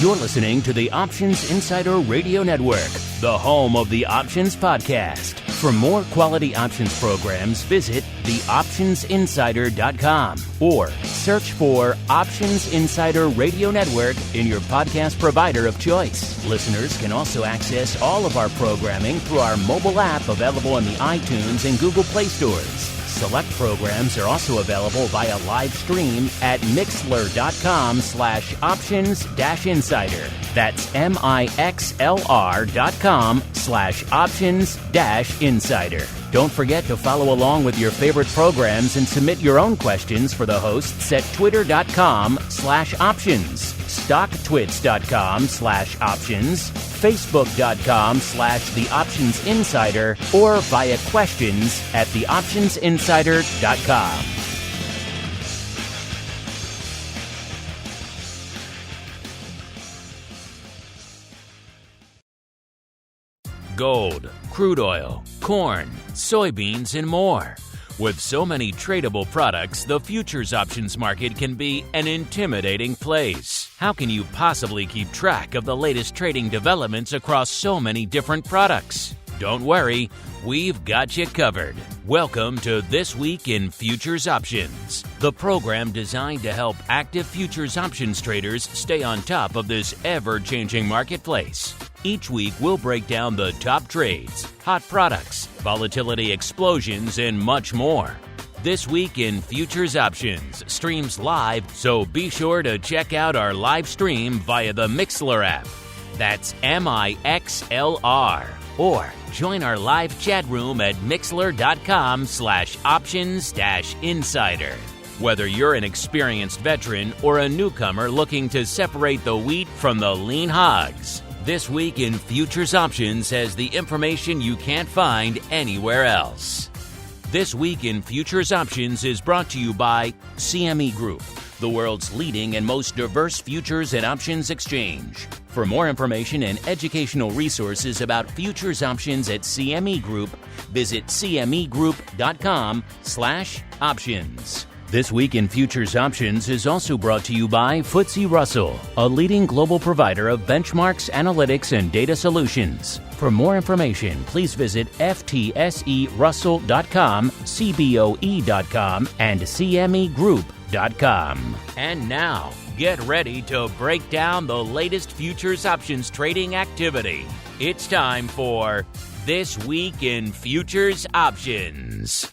You're listening to the Options Insider Radio Network, the home of the Options Podcast. For more quality options programs, visit theoptionsinsider.com or search for Options Insider Radio Network in your podcast provider of choice. Listeners can also access all of our programming through our mobile app available in the iTunes and Google Play stores. Select programs are also available via live stream at mixlr.com/options-insider. That's mixlr.com/options-insider. Don't forget to follow along with your favorite programs and submit your own questions for the hosts at twitter.com/options, stocktwits.com/options, facebook.com/theoptionsinsider, or via questions at theoptionsinsider.com. Gold, crude oil, corn, soybeans, and more. With so many tradable products, the futures options market can be an intimidating place. How can you possibly keep track of the latest trading developments across so many different products? Don't worry, we've got you covered. Welcome to This Week in Futures Options, the program designed to help active futures options traders stay on top of this ever-changing marketplace. Each week, we'll break down the top trades, hot products, volatility explosions, and much more. This Week in Futures Options streams live, so be sure to check out our live stream via the Mixlr app. That's MIXLR. Or join our live chat room at mixlr.com/options-insider. Whether you're an experienced veteran or a newcomer looking to separate the wheat from the lean hogs, This Week in Futures Options has the information you can't find anywhere else. This Week in Futures Options is brought to you by CME Group, the world's leading and most diverse futures and options exchange. For more information and educational resources about futures options at CME Group, visit cmegroup.com/options. This Week in Futures Options is also brought to you by FTSE Russell, a leading global provider of benchmarks, analytics, and data solutions. For more information, please visit ftserussell.com, cboe.com, and cmegroup.com. And now, get ready to break down the latest futures options trading activity. It's time for This Week in Futures Options.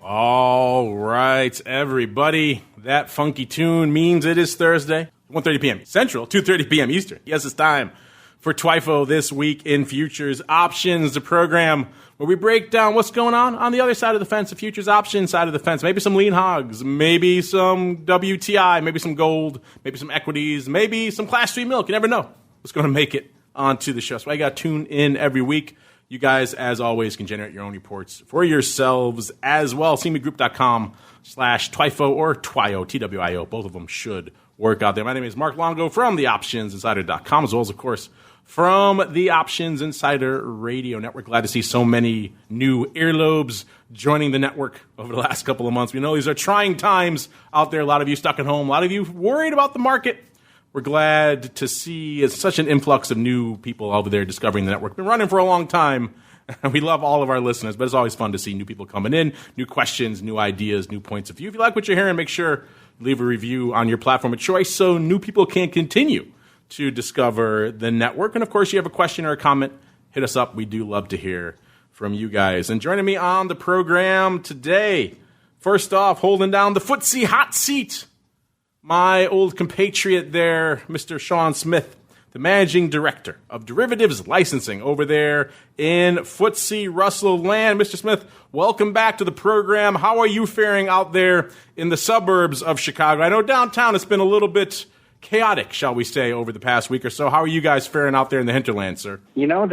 All right, everybody. That funky tune means it is Thursday, 1:30 p.m. Central, 2:30 p.m. Eastern. Yes, it's time for TWIFO This Week in Futures Options, the program where we break down what's going on the other side of the fence, the futures options side of the fence. Maybe some lean hogs, maybe some WTI, maybe some gold, maybe some equities, maybe some Class 3 milk. You never know what's going to make it onto the show. So I got to tune in every week. You guys, as always, can generate your own reports for yourselves as well. cmegroup.com/TWIFO or TWIO, TWIO. Both of them should work out there. My name is Mark Longo from theoptionsinsider.com, as well as, of course, from the Options Insider Radio Network. Glad to see so many new earlobes joining the network over the last couple of months. We know these are trying times out there. A lot of you stuck at home. A lot of you worried about the market. We're glad to see such an influx of new people over there discovering the network. Been running for a long time. We love all of our listeners, but it's always fun to see new people coming in, new questions, new ideas, new points of view. If you like what you're hearing, make sure you leave a review on your platform of choice so new people can continue to discover the network. And, of course, you have a question or a comment, hit us up. We do love to hear from you guys. And joining me on the program today, first off, holding down the FTSE hot seat, my old compatriot there, Mr. Sean Smith, the Managing Director of Derivatives Licensing over there in FTSE Russell land. Mr. Smith, welcome back to the program. How are you faring out there in the suburbs of Chicago? I know downtown it's been a little bit chaotic, shall we say, over the past week or so. How are you guys faring out there in the hinterland, sir? You know,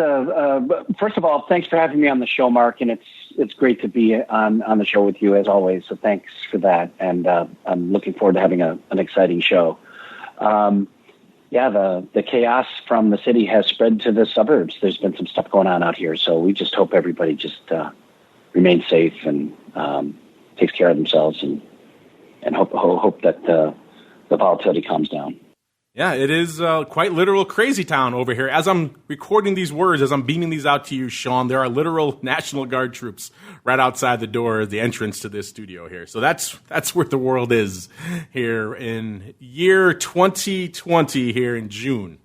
first of all, thanks for having me on the show, Mark, and it's great to be on the show with you as always. So thanks for that, and I'm looking forward to having an exciting show. The chaos from the city has spread to the suburbs. There's been some stuff going on out here, so we just hope everybody just remains safe and takes care of themselves, and hope that the volatility calms down. Yeah, it is quite literal crazy town over here. As I'm recording these words, as I'm beaming these out to you, Sean, there are literal National Guard troops right outside the door, the entrance to this studio here. So that's where the world is here in year 2020 here in June.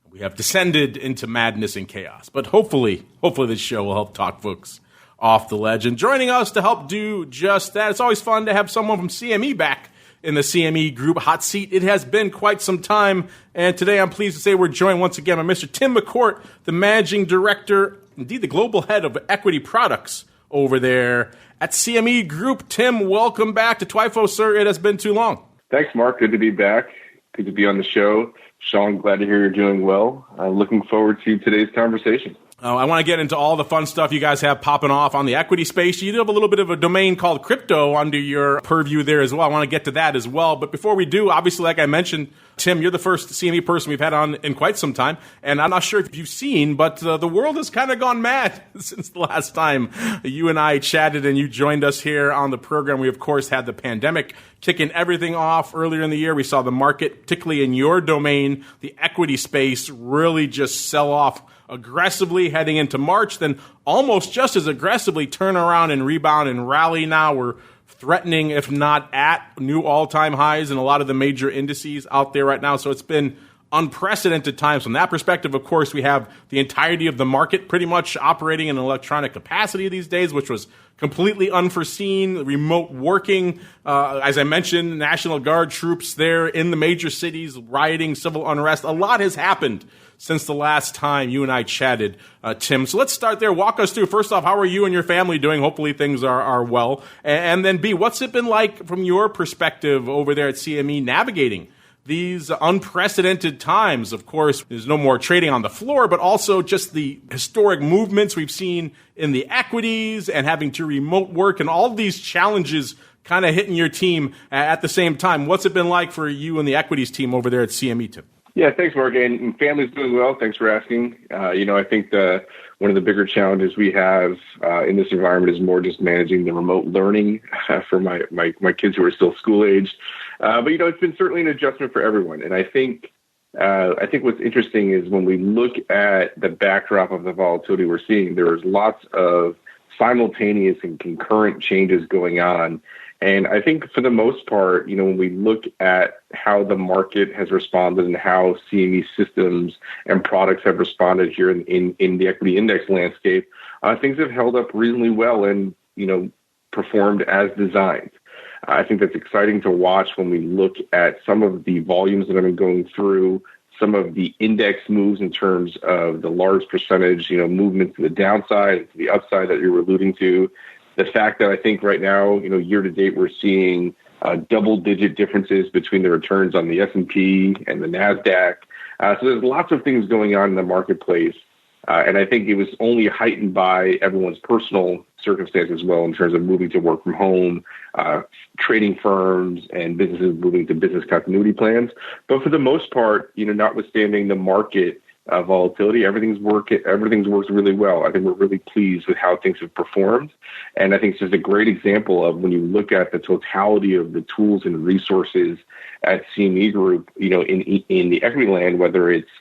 We have descended into madness and chaos. But hopefully this show will help talk folks off the ledge. And joining us to help do just that, it's always fun to have someone from CME back in the CME Group hot seat. It has been quite some time, and today I'm pleased to say we're joined once again by Mr. Tim McCourt, the Managing Director, indeed the Global Head of Equity Products over there at CME Group. Tim, welcome back to TWIFO, sir. It has been too long. Thanks, Mark. Good to be back. Good to be on the show. Sean, glad to hear you're doing well. Looking forward to today's conversation. I want to get into all the fun stuff you guys have popping off on the equity space. You do have a little bit of a domain called crypto under your purview there as well. I want to get to that as well. But before we do, obviously, like I mentioned, Tim, you're the first CME person we've had on in quite some time. And I'm not sure if you've seen, but the world has kind of gone mad since the last time you and I chatted and you joined us here on the program. We, of course, had the pandemic kicking everything off earlier in the year. We saw the market, particularly in your domain, the equity space, really just sell off aggressively heading into March, then almost just as aggressively turn around and rebound and rally now. We're threatening, if not at, new all-time highs in a lot of the major indices out there right now. So it's been unprecedented times. From that perspective, of course, we have the entirety of the market pretty much operating in electronic capacity these days, which was completely unforeseen. Remote working, as I mentioned, National Guard troops there in the major cities, rioting, civil unrest. A lot has happened since the last time you and I chatted, Tim. So let's start there. Walk us through, first off, how are you and your family doing? Hopefully things are well. And then B, what's it been like from your perspective over there at CME navigating these unprecedented times? Of course, there's no more trading on the floor, but also just the historic movements we've seen in the equities and having to remote work and all these challenges kind of hitting your team at the same time. What's it been like for you and the equities team over there at CME, Tim? Yeah, thanks, Mark. And family's doing well. Thanks for asking. I think one of the bigger challenges we have in this environment is more just managing the remote learning for my kids who are still school age. But it's been certainly an adjustment for everyone. And I think what's interesting is when we look at the backdrop of the volatility we're seeing, there's lots of simultaneous and concurrent changes going on. And I think for the most part, when we look at how the market has responded and how CME systems and products have responded here in the equity index landscape, things have held up reasonably well and, performed as designed. I think that's exciting to watch when we look at some of the volumes that have been going through, some of the index moves in terms of the large percentage, movement to the downside, to the upside that you're alluding to. The fact that I think right now, year to date, we're seeing double-digit differences between the returns on the S&P and the NASDAQ. So there's lots of things going on in the marketplace. And I think it was only heightened by everyone's personal circumstances as well in terms of moving to work from home, trading firms and businesses moving to business continuity plans. But for the most part, notwithstanding the market volatility, everything's worked really well. I think we're really pleased with how things have performed. And I think it's just a great example of when you look at the totality of the tools and resources at CME Group, in the equity land, whether it's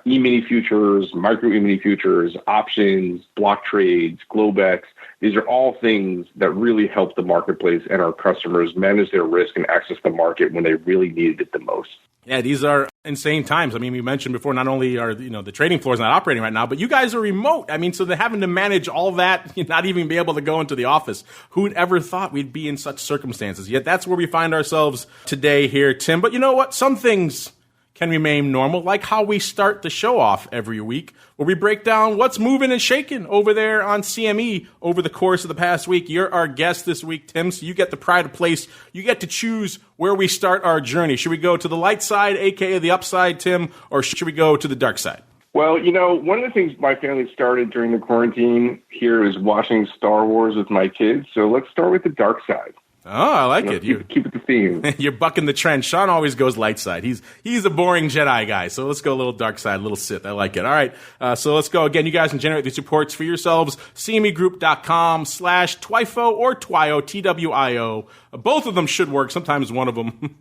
E-mini futures, micro E-mini futures, options, block trades, Globex. These are all things that really help the marketplace and our customers manage their risk and access the market when they really needed it the most. Yeah, these are insane times. I mean, we mentioned before, not only are the trading floors not operating right now, but you guys are remote. I mean, so they're having to manage all that, not even be able to go into the office. Who'd ever thought we'd be in such circumstances? Yet that's where we find ourselves today here, Tim. But you know what? Some things can remain normal, like how we start the show off every week, where we break down what's moving and shaking over there on CME over the course of the past week. You're our guest this week, Tim, so you get the pride of place. You get to choose where we start our journey. Should we go to the light side, aka the upside, Tim, or should we go to the dark side? Well, one of the things my family started during the quarantine here is watching Star Wars with my kids. So let's start with the dark side. Oh, I like it. Keep it the theme. You're bucking the trend. Sean always goes light side. He's a boring Jedi guy, so let's go a little dark side, a little Sith. I like it. All right, so let's go. Again, you guys can generate these reports for yourselves. CMEgroup.com/TWIFO or TWIO, TWIO. Both of them should work. Sometimes one of them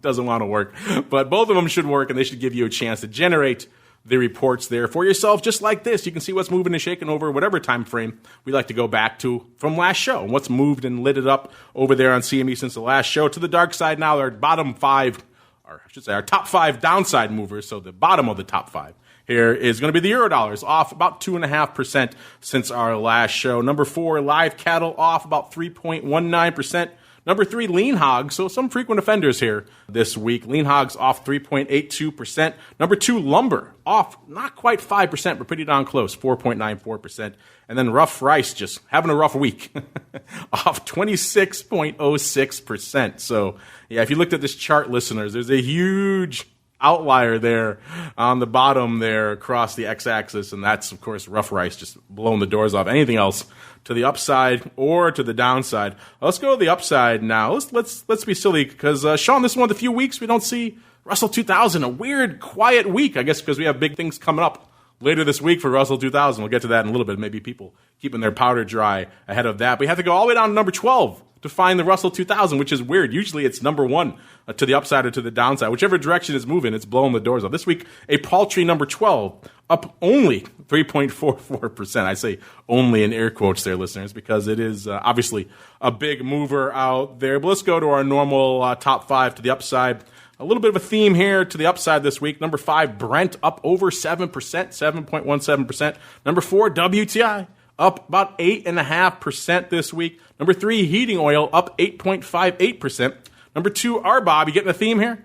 doesn't want to work, but both of them should work, and they should give you a chance to generate the reports there for yourself, just like this. You can see what's moving and shaking over whatever time frame we like to go back to from last show, and what's moved and lit it up over there on CME since the last show. To the dark side now, our bottom five, or I should say our top five downside movers, so the bottom of the top five here is going to be the Eurodollars, off about 2.5% since our last show. Number 4, live cattle, off about 3.19%. Number 3, lean hogs, so some frequent offenders here this week. Lean hogs off 3.82%. Number 2, lumber, off not quite 5%, but pretty darn close, 4.94%. And then rough rice, just having a rough week, off 26.06%. So, yeah, if you looked at this chart, listeners, there's a huge outlier there on the bottom there across the x-axis, and that's, of course, rough rice, just blowing the doors off anything else to the upside or to the downside. Let's go to the upside now. Let's be silly, because Sean, this is one of the few weeks we don't see Russell 2000. A weird, quiet week, I guess, because we have big things coming up later this week for Russell 2000. We'll get to that in a little bit. Maybe people keeping their powder dry ahead of that. We have to go all the way down to number 12 to find the Russell 2000, which is weird. Usually it's number 1 to the upside or to the downside. Whichever direction it's moving, it's blowing the doors off. This week, a paltry number 12, up only 3.44%. I say only in air quotes there, listeners, because it is obviously a big mover out there. But let's go to our normal top 5 to the upside. A little bit of a theme here to the upside this week. Number 5, Brent, up over 7%, 7.17%. Number 4, WTI, up about 8.5% this week. Number 3, heating oil, up 8.58%. Number 2, RBOB, you getting a theme here?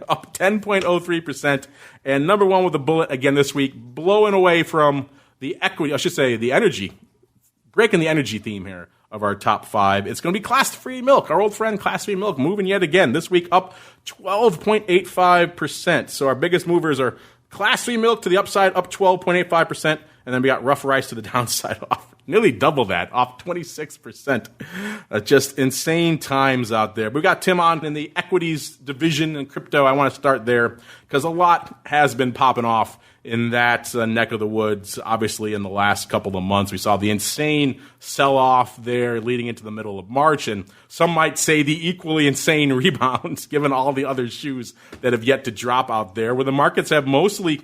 Up 10.03%. And number 1 with a bullet again this week, blowing away from the equity, I should say the energy, breaking the energy theme here of our top 5. It's going to be Class 3 milk, our old friend Class 3 milk, moving yet again this week, up 12.85%. So our biggest movers are Class 3 milk to the upside, up 12.85%. And then we got rough rice to the downside, off nearly double that, off 26%. Just insane times out there. But we got Tim on in the equities division and crypto. I want to start there because a lot has been popping off in that neck of the woods. Obviously, in the last couple of months, we saw the insane sell-off there leading into the middle of March, and some might say the equally insane rebounds given all the other shoes that have yet to drop out there, where the markets have mostly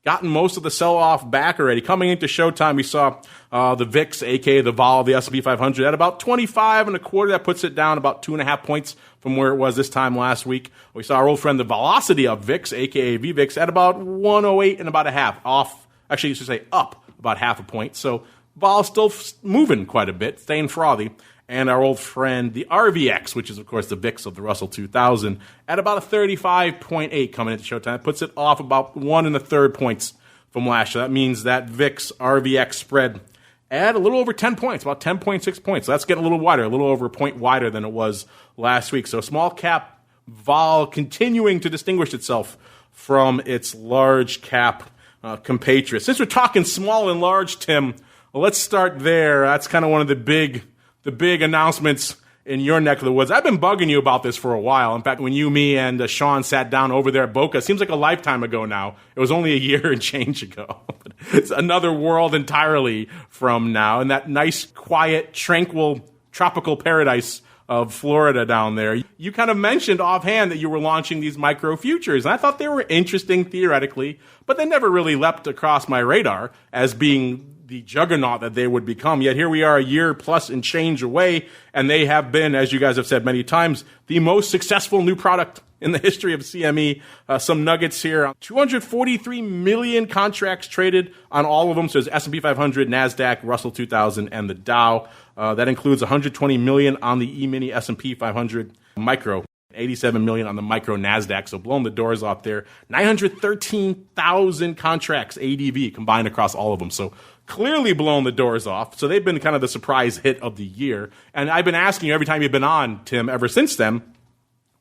gotten most of the sell-off back already. Coming into showtime, we saw the VIX, aka the vol, the S&P 500, at about 25.25. That puts it down about 2.5 points from where it was this time last week. We saw our old friend, the velocity of VIX, aka VVIX, at about 108 and about a half, off. Actually, you should say up about half a point. So vol still moving quite a bit, staying frothy. And our old friend, the RVX, which is, of course, the VIX of the Russell 2000, at about a 35.8 coming into showtime. It puts it off about 1 1/3 points from last year. That means that VIX RVX spread at a little over 10 points, about 10.6 points. So that's getting a little wider, a little over a point wider than it was last week. So small cap vol continuing to distinguish itself from its large cap compatriots. Since we're talking small and large, Tim, well, let's start there. That's kind of one of the big announcements in your neck of the woods. I've been bugging you about this for a while. In fact, when you, me, and Sean sat down over there at Boca, it seems like a lifetime ago now. It was only a year and change ago. It's another world entirely from now. And that nice, quiet, tranquil, tropical paradise of Florida down there. You kind of mentioned offhand that you were launching these micro futures, and I thought they were interesting theoretically, but they never really leapt across my radar as being the juggernaut that they would become. Yet here we are a year plus and change away, and they have been, as you guys have said many times, the most successful new product in the history of CME. Some nuggets here. 243 million contracts traded on all of them. So there's S&P 500, NASDAQ, Russell 2000, and the Dow. That includes 120 million on the E-mini S&P 500 micro. 87 million on the micro NASDAQ, so blowing the doors off there. 913,000 contracts ADV combined across all of them, so clearly blowing the doors off. So they've been kind of the surprise hit of the year. And I've been asking you every time you've been on, Tim, ever since then,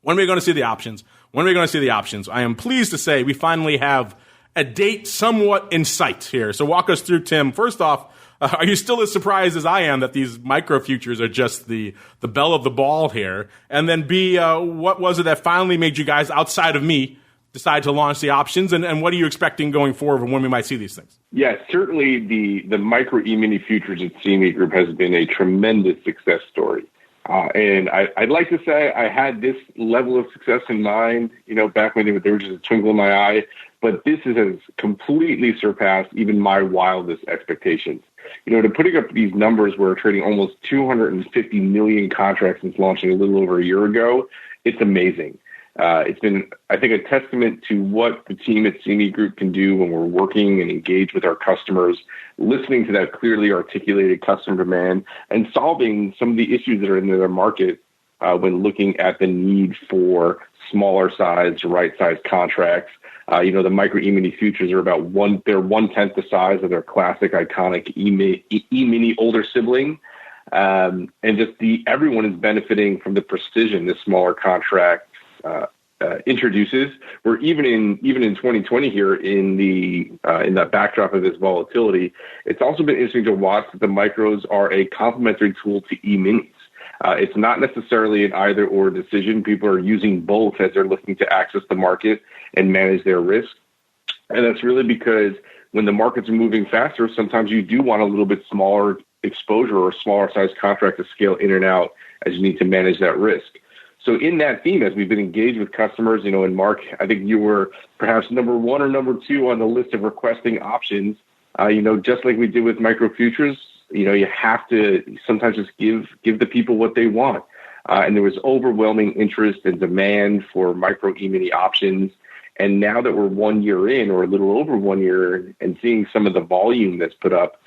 when are we going to see the options? When are we going to see the options? I am pleased to say we finally have a date somewhat in sight here. So walk us through, Tim. First off, Are you still as surprised as I am that these micro futures are just the belle of the ball here? And then B, what was it that finally made you guys, outside of me, decide to launch the options? And what are you expecting going forward and when we might see these things? Yes, certainly the micro E-mini futures at CME Group has been a tremendous success story. And I'd like to say I had this level of success in mind, back when there was just a twinkle in my eye, but this has completely surpassed even my wildest expectations. To putting up these numbers, we're trading almost 250 million contracts since launching a little over a year ago. It's amazing. It's been, I think, a testament to what the team at CME Group can do when we're working and engaged with our customers, listening to that clearly articulated customer demand, and solving some of the issues that are in their market when looking at the need for smaller size, right size contracts. The micro E-mini futures are about 1/10 the size of their classic, iconic E-mini older sibling. And just everyone is benefiting from the precision this smaller contract introduces. We're even in 2020 here in the backdrop of this volatility. It's also been interesting to watch that the micros are a complementary tool to E-minis. It's not necessarily an either or decision. People are using both as they're looking to access the market and manage their risk. And that's really because when the markets are moving faster, sometimes you do want a little bit smaller exposure or smaller size contract to scale in and out as you need to manage that risk. So in that theme, as we've been engaged with customers, and Mark, I think you were perhaps number one or number two on the list of requesting options. Just like we did with micro futures, you have to sometimes just give the people what they want. And there was overwhelming interest and demand for micro E-mini options. And now that we're 1 year in, or a little over 1 year, and seeing some of the volume that's put up,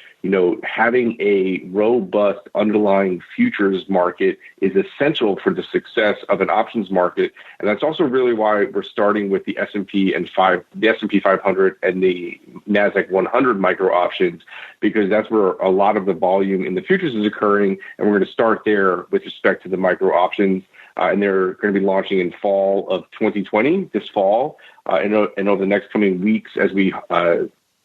having a robust underlying futures market is essential for the success of an options market. And that's also really why we're starting with the S&P 500 and the NASDAQ 100 micro options, because that's where a lot of the volume in the futures is occurring. And we're going to start there with respect to the micro options. And they're going to be launching in fall of 2020, this fall, and over the next coming weeks as we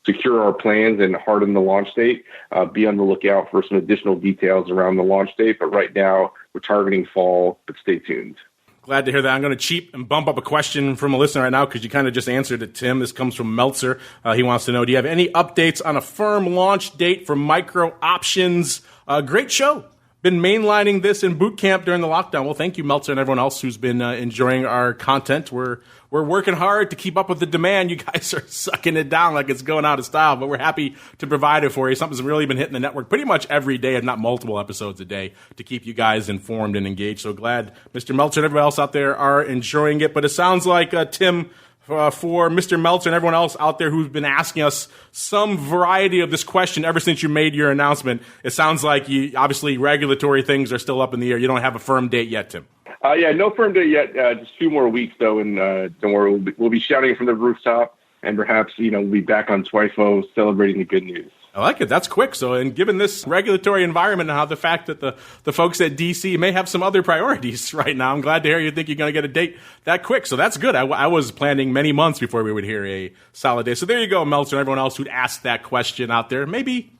secure our plans and harden the launch date. Be on the lookout for some additional details around the launch date. But right now, we're targeting fall, but stay tuned. Glad to hear that. I'm going to cheat and bump up a question from a listener right now because you kind of just answered it, Tim. This comes from Meltzer. He wants to know, do you have any updates on a firm launch date for micro options? Great show. Been mainlining this in boot camp during the lockdown. Well, thank you, Meltzer, and everyone else who's been enjoying our content. We're working hard to keep up with the demand. You guys are sucking it down like it's going out of style, but we're happy to provide it for you. Something's really been hitting the network pretty much every day, if not multiple episodes a day, to keep you guys informed and engaged. So glad Mr. Meltzer and everybody else out there are enjoying it. But it sounds like, Tim, for Mr. Meltzer and everyone else out there who's been asking us some variety of this question ever since you made your announcement, it sounds like obviously regulatory things are still up in the air. You don't have a firm date yet, Tim. No firm date yet. Just a few more weeks, though, and don't worry, we'll be shouting from the rooftop, and perhaps we'll be back on TWIFO celebrating the good news. I like it. That's quick. So, and given this regulatory environment and how the fact that the folks at DC may have some other priorities right now, I'm glad to hear you think you're going to get a date that quick. So that's good. I was planning many months before we would hear a solid day. So there you go, Meltzer, and everyone else who'd asked that question out there. Maybe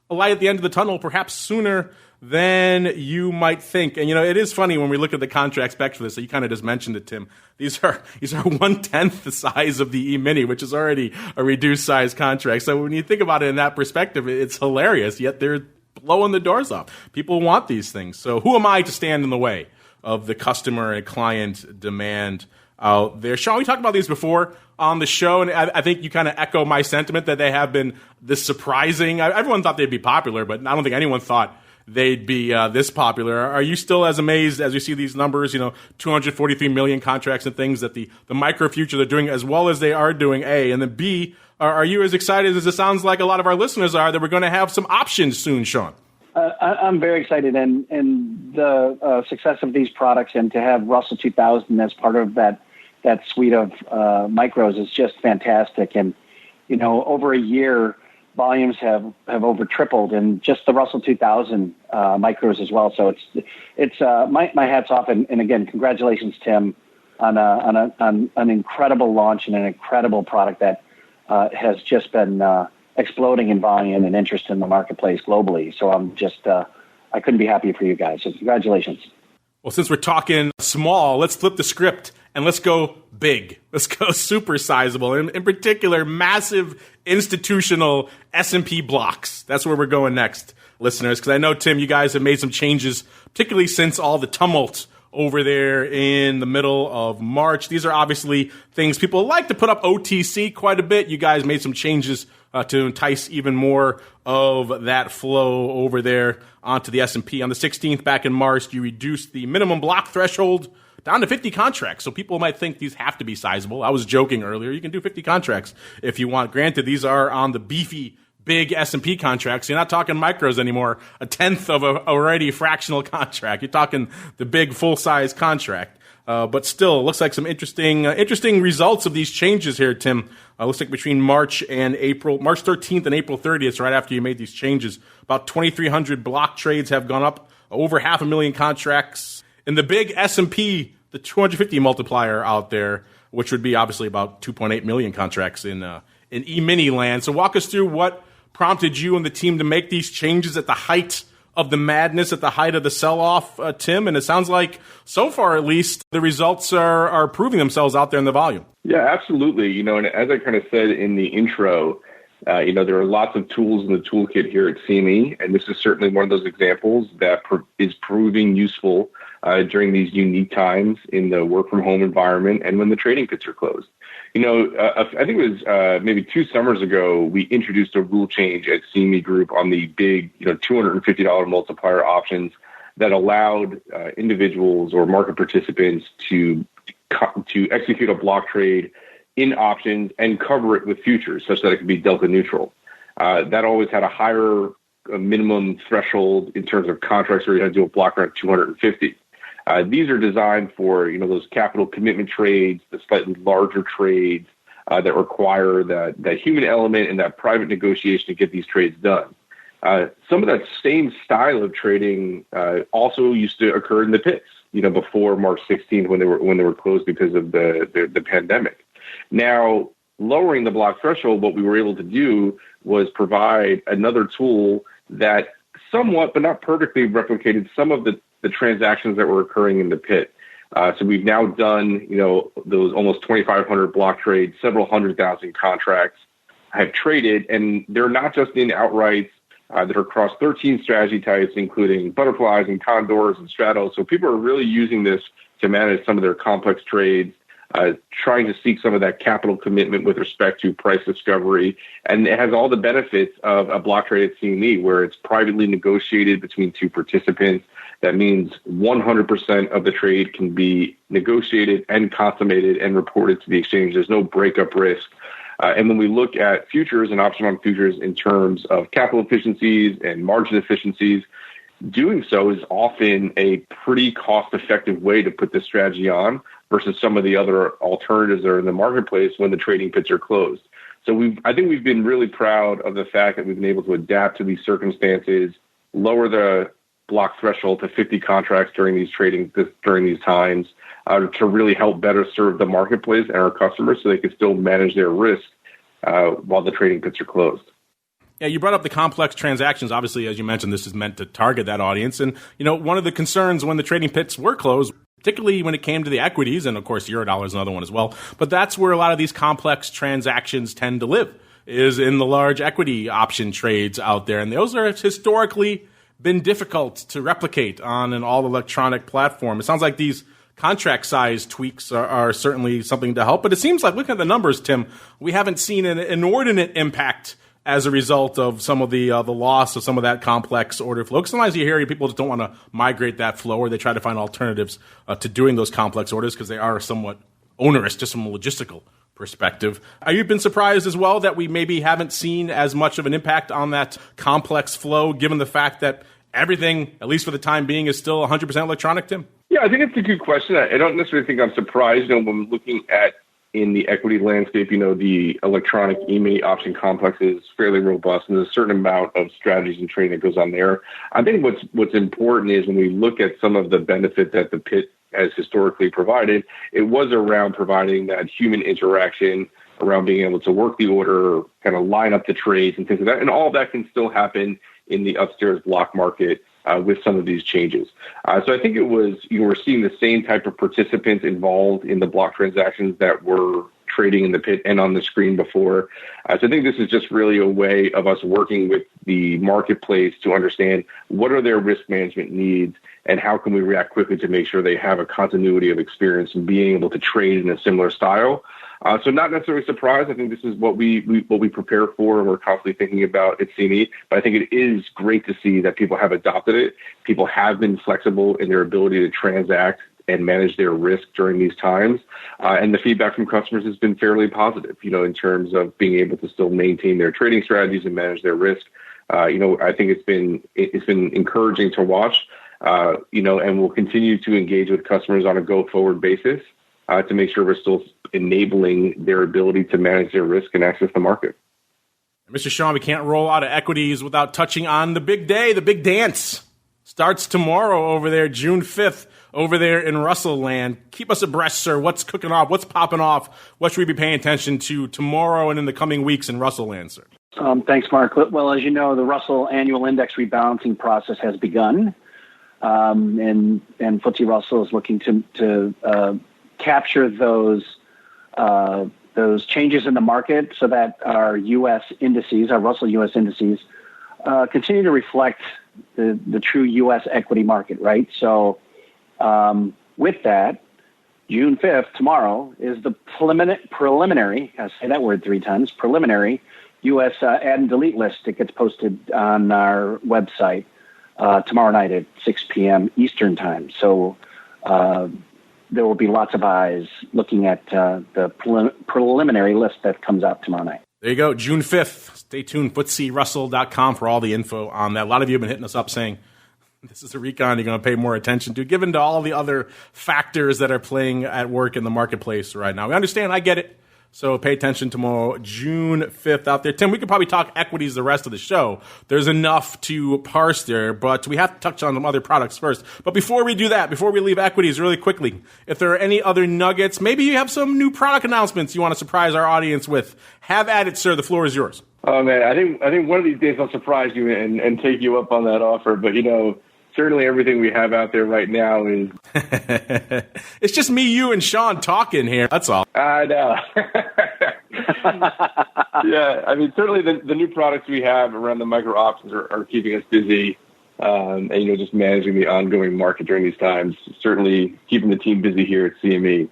a light at the end of the tunnel, perhaps sooner than you might think. And, it is funny when we look at the contract specs for this. So you kind of just mentioned it, Tim. These are 1/10 the size of the E-mini, which is already a reduced size contract. So when you think about it in that perspective, it's hilarious, yet they're blowing the doors off. People want these things. So who am I to stand in the way of the customer and client demand out there? Sean, we talked about these before on the show, and I think you kind of echo my sentiment that they have been this surprising. Everyone thought they'd be popular, but I don't think anyone thought they'd be this popular. Are you still as amazed as you see these numbers, 243 million contracts and things that the micro futures are doing as well as they are doing, A? And then B, are you as excited as it sounds like a lot of our listeners are that we're going to have some options soon, Sean? I'm very excited, and the success of these products and to have Russell 2000 as part of that suite of micros is just fantastic. And, over a year, volumes have over tripled, and just the Russell 2000 micros as well. So it's my hat's off, and again, congratulations, Tim, on an incredible launch and an incredible product that has just been exploding in volume and interest in the marketplace globally. So I'm just, I couldn't be happier for you guys. So congratulations. Well, since we're talking small, let's flip the script and let's go big. Let's go super sizable. In particular, massive institutional S&P blocks. That's where we're going next, listeners, because I know, Tim, you guys have made some changes, particularly since all the tumult over there in the middle of March. These are obviously things people like to put up OTC quite a bit. You guys made some changes to entice even more of that flow over there onto the S&P. On the 16th, back in March, you reduced the minimum block threshold down to 50 contracts. So people might think these have to be sizable. I was joking earlier. You can do 50 contracts if you want. Granted, these are on the beefy, big S&P contracts. You're not talking micros anymore, a tenth of a already fractional contract. You're talking the big full-size contract. But still, it looks like some interesting results of these changes here, Tim. Looks like between March 13th and April 30th, right after you made these changes, about 2,300 block trades have gone up, over 500,000 contracts. In the big S&P, the 250 multiplier out there, which would be obviously about 2.8 million contracts in E-mini land. So walk us through what prompted you and the team to make these changes at the height of the madness, at the height of the sell-off, Tim. And it sounds like, so far at least, the results are proving themselves out there in the volume. Yeah, absolutely. And as I kind of said in the intro, there are lots of tools in the toolkit here at CME, and this is certainly one of those examples that is proving useful during these unique times in the work-from-home environment and when the trading pits are closed. I think it was maybe 2 summers ago, we introduced a rule change at CME Group on the big, $250 multiplier options that allowed individuals or market participants to execute a block trade in options and cover it with futures such that it could be delta neutral. That always had a higher minimum threshold in terms of contracts where you had to do a block around 250. These are designed for, those capital commitment trades, the slightly larger trades that require that human element and that private negotiation to get these trades done. Some of that same style of trading also used to occur in the pits, before March 16th when they were closed because of the pandemic. Now, lowering the block threshold, what we were able to do was provide another tool that somewhat, but not perfectly, replicated some of the transactions that were occurring in the pit. So we've now done, those almost 2,500 block trades, several 100,000 contracts have traded, and they're not just in outrights that are across 13 strategy types, including butterflies and condors and straddles. So people are really using this to manage some of their complex trades, trying to seek some of that capital commitment with respect to price discovery. And it has all the benefits of a block trade at CME, where it's privately negotiated between 2 participants. That means 100% of the trade can be negotiated and consummated and reported to the exchange. There's no breakup risk. And when we look at futures and option on futures in terms of capital efficiencies and margin efficiencies, doing so is often a pretty cost-effective way to put this strategy on versus some of the other alternatives that are in the marketplace when the trading pits are closed. So I think we've been really proud of the fact that we've been able to adapt to these circumstances, lower the block threshold to 50 contracts during these times to really help better serve the marketplace and our customers so they can still manage their risk while the trading pits are closed. Yeah, you brought up the complex transactions. Obviously, as you mentioned, this is meant to target that audience. And, one of the concerns when the trading pits were closed, particularly when it came to the equities, and of course, Eurodollar is another one as well, but that's where a lot of these complex transactions tend to live, is in the large equity option trades out there. And those are historically been difficult to replicate on an all-electronic platform. It sounds like these contract size tweaks are certainly something to help. But it seems like, looking at the numbers, Tim, we haven't seen an inordinate impact as a result of some of the loss of some of that complex order flow. Sometimes you hear people just don't want to migrate that flow, or they try to find alternatives to doing those complex orders because they are somewhat onerous just from a logistical perspective. Have you been surprised as well that we maybe haven't seen as much of an impact on that complex flow, given the fact that everything, at least for the time being, is still 100% electronic, Tim? Yeah, I think it's a good question. I don't necessarily think I'm surprised. When looking at in the equity landscape, the electronic E-mini option complex is fairly robust, and there's a certain amount of strategies and trading that goes on there. I think what's important is when we look at some of the benefit that the pit has historically provided, it was around providing that human interaction around being able to work the order, kind of line up the trades and things like that. And all of that can still happen in the upstairs block market with some of these changes. So I think we're seeing the same type of participants involved in the block transactions that were trading in the pit and on the screen before. So I think this is just really a way of us working with the marketplace to understand what are their risk management needs and how can we react quickly to make sure they have a continuity of experience and being able to trade in a similar style. So not necessarily surprised. I think this is what we prepare for and we're constantly thinking about at CME. But I think it is great to see that people have adopted it. People have been flexible in their ability to transact and manage their risk during these times. And the feedback from customers has been fairly positive, in terms of being able to still maintain their trading strategies and manage their risk. I think it's been encouraging to watch, and we'll continue to engage with customers on a go-forward basis to make sure we're still enabling their ability to manage their risk and access the market. Mr. Sean, we can't roll out of equities without touching on the big day, the big dance. Starts tomorrow over there, June 5th, over there in Russell Land. Keep us abreast, sir. What's cooking off? What's popping off? What should we be paying attention to tomorrow and in the coming weeks in Russell Land, sir? Thanks, Mark. Well, as you know, the Russell annual index rebalancing process has begun, and FTSE Russell is looking to capture those changes in the market so that our U.S. indices, our Russell U.S. indices, continue to reflect the true U.S. equity market, right? So with that, June 5th, tomorrow, is the preliminary, I say that word 3 times, preliminary U.S. add and delete list. It gets posted on our website tomorrow night at 6 p.m. Eastern time. So there will be lots of eyes looking at the preliminary list that comes out tomorrow night. There you go, June 5th. Stay tuned, FTSERussell.com for all the info on that. A lot of you have been hitting us up saying, this is a recon you're going to pay more attention to, given to all the other factors that are playing at work in the marketplace right now. We understand, I get it. So pay attention tomorrow, June 5th out there. Tim, we could probably talk equities the rest of the show. There's enough to parse there, but we have to touch on some other products first. But before we do that, before we leave equities really quickly, if there are any other nuggets, maybe you have some new product announcements you want to surprise our audience with, have at it, sir. The floor is yours. Oh, man, I think one of these days I'll surprise you and take you up on that offer. But, certainly everything we have out there right now is... It's just me, you, and Sean talking here. That's all. I know. Yeah, certainly the new products we have around the micro options are keeping us busy, and just managing the ongoing market during these times. Certainly keeping the team busy here at CME.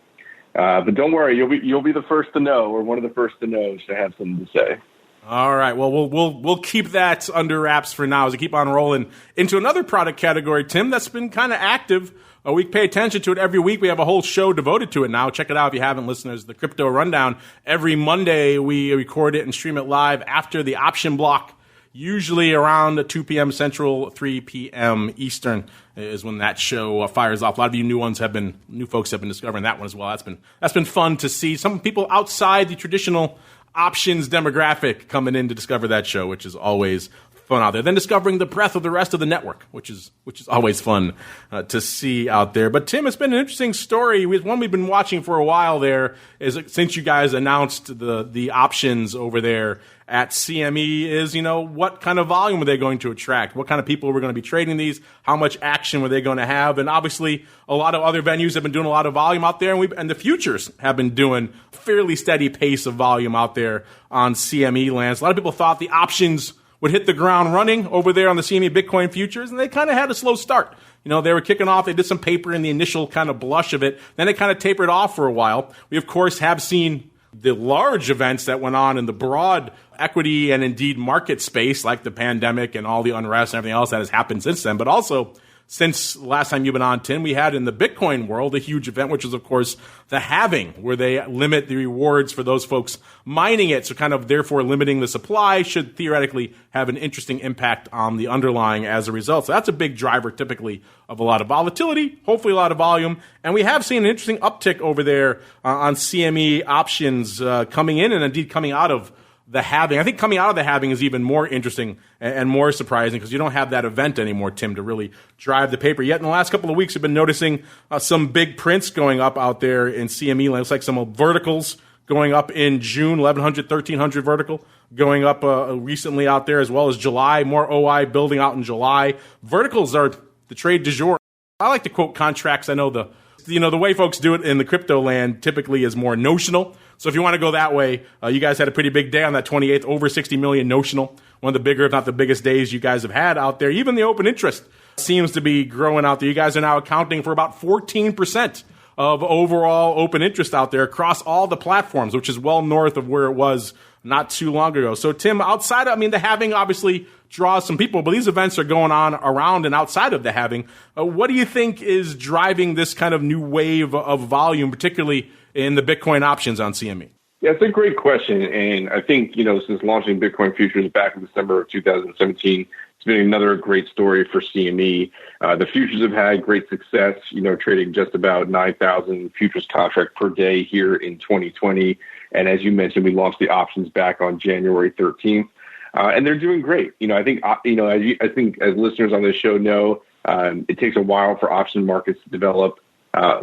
But don't worry, you'll be the first to know, or one of the first to know, to have something to say. All right. Well, we'll keep that under wraps for now as we keep on rolling into another product category, Tim, that's been kind of active. We pay attention to it every week. We have a whole show devoted to it now. Check it out if you haven't, listeners. The Crypto Rundown. Every Monday, we record it and stream it live after the option block, usually around 2 p.m. Central, 3 p.m. Eastern is when that show fires off. A lot of you new folks have been discovering that one as well. That's been fun to see. Some people outside the traditional options demographic coming in to discover that show, which is always fun out there. Then discovering the breadth of the rest of the network, which is always fun to see out there. But Tim, it's been an interesting story. One we've been watching for a while there is since you guys announced the options over there at CME is, what kind of volume are they going to attract? What kind of people were going to be trading these? How much action were they going to have? And obviously, a lot of other venues have been doing a lot of volume out there, and the futures have been doing a fairly steady pace of volume out there on CME lands. A lot of people thought the options would hit the ground running over there on the CME Bitcoin futures, and they kind of had a slow start. They were kicking off. They did some paper in the initial kind of blush of it. Then it kind of tapered off for a while. We, of course, have seen the large events that went on in the broad equity and indeed market space, like the pandemic and all the unrest and everything else that has happened since then. But also, since last time you've been on, Tim, we had in the Bitcoin world a huge event, which is, of course, the halving, where they limit the rewards for those folks mining it. So kind of therefore limiting the supply should theoretically have an interesting impact on the underlying as a result. So that's a big driver typically of a lot of volatility, hopefully a lot of volume. And we have seen an interesting uptick over there on CME options coming in and indeed coming out of the halving. I think coming out of the halving is even more interesting and more surprising because you don't have that event anymore, Tim, to really drive the paper. Yet in the last couple of weeks, we've been noticing some big prints going up out there in CME. Looks like some verticals going up in June, 1,100, 1,300 vertical, going up recently out there, as well as July, more OI building out in July. Verticals are the trade du jour. I like to quote contracts. I know the way folks do it in the crypto land typically is more notional. So if you want to go that way, you guys had a pretty big day on that 28th, over 60 million notional. One of the bigger, if not the biggest days you guys have had out there. Even the open interest seems to be growing out there. You guys are now accounting for about 14% of overall open interest out there across all the platforms, which is well north of where it was not too long ago. So Tim, outside of, the halving obviously draws some people, but these events are going on around and outside of the halving. What do you think is driving this kind of new wave of volume, particularly in the Bitcoin options on CME? Yeah, it's a great question. And I think, since launching Bitcoin futures back in December of 2017, it's been another great story for CME. The futures have had great success, trading just about 9,000 futures contract per day here in 2020. And as you mentioned, we launched the options back on January 13th. And they're doing great. I think as listeners on this show know, it takes a while for option markets to develop.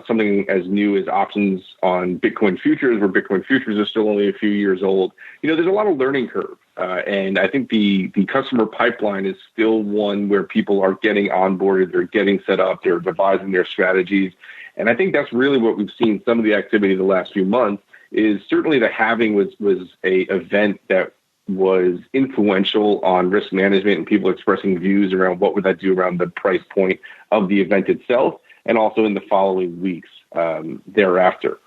Something as new as options on Bitcoin futures, where Bitcoin futures are still only a few years old. There's a lot of learning curve. And I think the customer pipeline is still one where people are getting onboarded, they're getting set up, they're devising their strategies. And I think that's really what we've seen some of the activity the last few months is certainly the halving was a event that was influential on risk management and people expressing views around what would that do around the price point of the event itself, and also in the following weeks thereafter.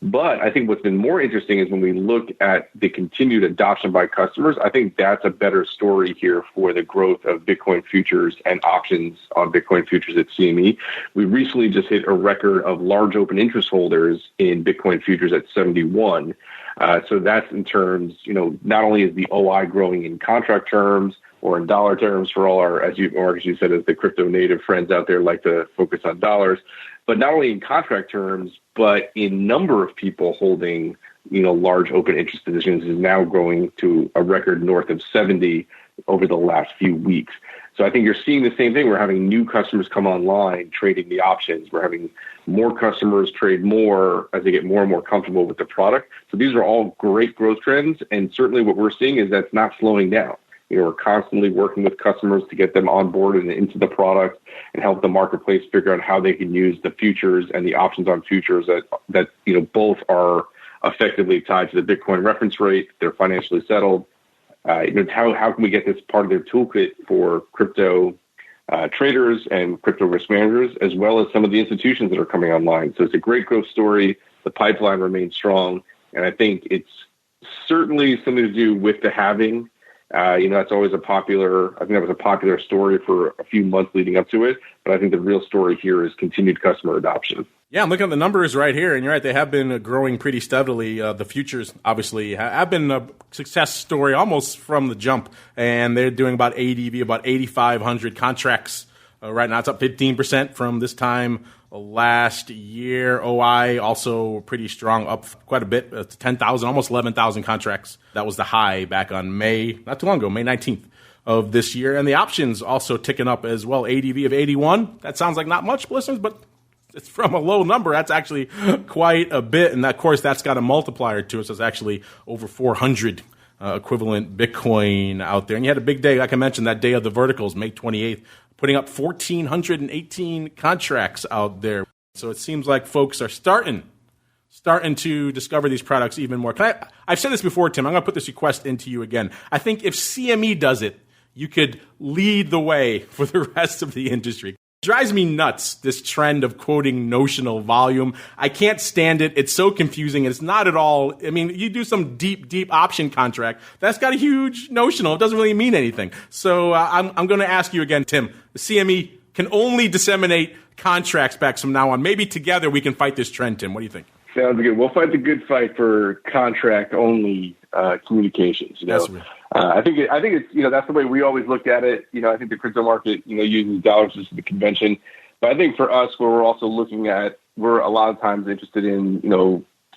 But I think what's been more interesting is when we look at the continued adoption by customers, I think that's a better story here for the growth of Bitcoin futures and options on Bitcoin futures at CME. We recently just hit a record of large open interest holders in Bitcoin futures at 71. So that's in terms, not only is the OI growing in contract terms or in dollar terms for all our, as you said, as the crypto native friends out there like to focus on dollars, but not only in contract terms, but in number of people holding, large open interest positions is now growing to a record north of 70 over the last few weeks. So I think you're seeing the same thing. We're having new customers come online trading the options. We're having more customers trade more as they get more and more comfortable with the product. So these are all great growth trends. And certainly what we're seeing is that's not slowing down. We're constantly working with customers to get them on board and into the product and help the marketplace figure out how they can use the futures and the options on futures that both are effectively tied to the Bitcoin reference rate. They're financially settled. How can we get this part of their toolkit for crypto traders and crypto risk managers, as well as some of the institutions that are coming online? So it's a great growth story. The pipeline remains strong. And I think it's certainly something to do with the halving. That's always I think that was a popular story for a few months leading up to it. But I think the real story here is continued customer adoption. Yeah, I'm looking at the numbers right here, and you're right, they have been growing pretty steadily. The futures, obviously, have been a success story almost from the jump, and they're doing about ADV, about 8,500 contracts right now. It's up 15% from this time last year. OI also pretty strong, up quite a bit to 10,000, almost 11,000 contracts. That was the high back on not too long ago, May 19th of this year. And the options also ticking up as well, ADV of 81. That sounds like not much, listeners, but it's from a low number. That's actually quite a bit. And of course, that's got a multiplier to it. So it's actually over 400 equivalent Bitcoin out there. And you had a big day, like I mentioned, that day of the verticals, May 28th, putting up 1,418 contracts out there. So it seems like folks are starting to discover these products even more. I've said this before, Tim. I'm going to put this request into you again. I think if CME does it, you could lead the way for the rest of the industry. It drives me nuts, this trend of quoting notional volume. I can't stand it. It's so confusing. It's not at all. You do some deep option contract. That's got a huge notional. It doesn't really mean anything. So I'm going to ask you again, Tim. The CME can only disseminate contracts back from now on. Maybe together we can fight this trend, Tim. What do you think? Sounds good. We'll fight the good fight for contract-only communications. I think it's that's the way we always looked at it. I think the crypto market uses dollars as the convention, but I think for us, where we're also looking at, we're a lot of times interested in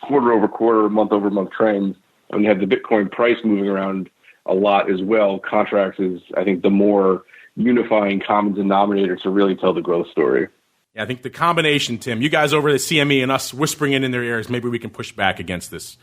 quarter over quarter, month over month trends, and you have the Bitcoin price moving around a lot as well. Contracts is, I think, the more unifying common denominator to really tell the growth story. Yeah, I think the combination, Tim, you guys over at CME and us whispering in their ears, maybe we can push back against this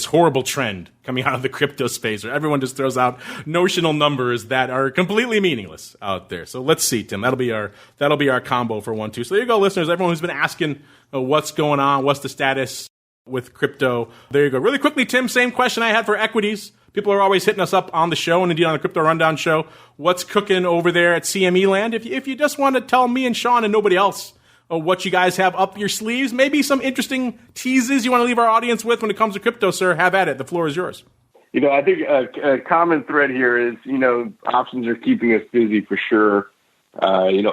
horrible trend coming out of the crypto space where everyone just throws out notional numbers that are completely meaningless out there. So let's see, Tim. That'll be our combo for 1-2. So there you go, listeners. Everyone who's been asking what's going on, what's the status with crypto. There you go. Really quickly, Tim, same question I had for equities. People are always hitting us up on the show and indeed on the Crypto Rundown show. What's cooking over there at CME land? If you just want to tell me and Sean and nobody else what you guys have up your sleeves, maybe some interesting teases you want to leave our audience with when it comes to crypto, sir, have at it. The floor is yours. I think a common thread here is, options are keeping us busy for sure.